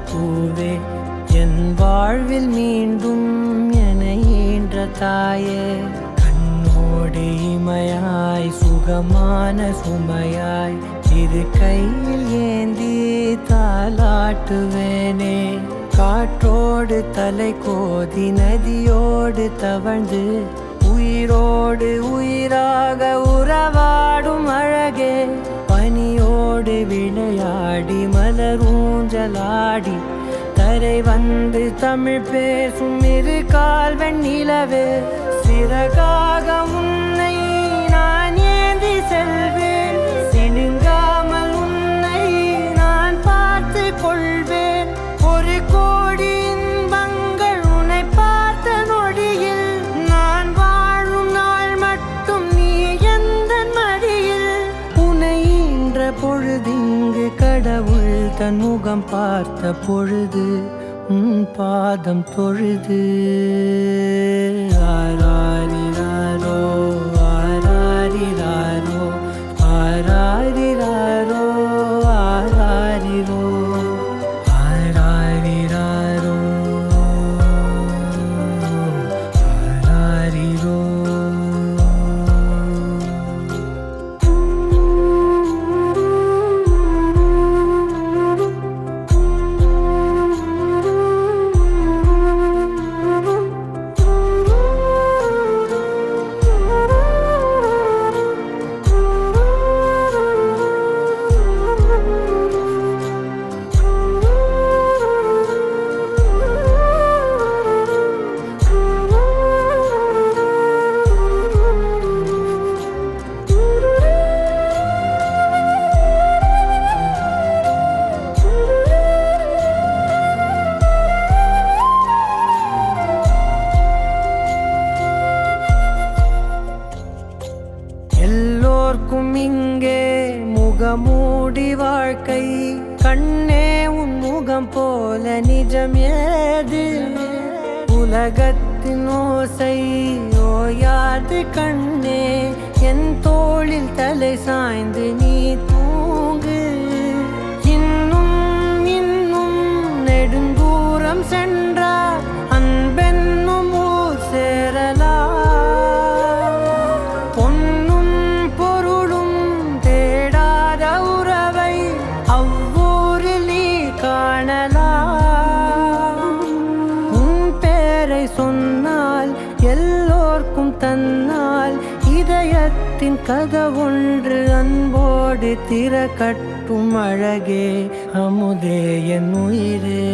பூவே என் வாழ்வில் மீண்டும் என ஈன்ற தாயே கண்ணோடு இமையாய் சுகமான சுமையாய் இரு கையில் ஏந்தி தாலாட்டுவேனே காற்றோடு தலை கோதி நதியோடு தவழ்ந்து உயிரோடு உயிராக உறவாடும் அழகே பனியோடு விளையாடி மலரூஞ்சலாடி தரை வந்து தமிழ் பேசும் இரு கால்வன் நிலவே சிறகாக உன்னை நான் ஏந்தி செல்வேன் சினுங்காமல் உன்னை நான் பார்த்து கொள்வேன் ஒரு கோடி இன்பங்கள் உன்னை பார்த்த நொடியில் நான் வாழும் நாள் மட்டும் நீ எந்த மடியில் உன்னை ஈன்ற பொழுதிங்கு கடவுள் தன் முகம் பார்த்த பொழுது உன் பாதம் தொழுது ஆராரிராரோ ஆராரிராரோ ஆராரிராரோ ஆராரிரோ ஆராரிராரோ ஆராரிரோ எல்லோர்க்கும் இங்கே முகமூடி வாழ்க்கை கண்ணே உன் முகம் போல நிஜம் ஏது உலகத்தின் ஓசை ஓயாது கண்ணே என் தோளில் தலை சாய்ந்து நீ தூங்கு இன்னும் இன்னும் நெடுந்தூரம் சென்றார் அன்பென்னும் ஊர் சேரலாம் சொன்னால் எல்லோர்க்கும் தன்னால் இதயத்தின் கதவொன்று அன்போடு திறக்கட்டும் அழகே அமுதே என் உயிரே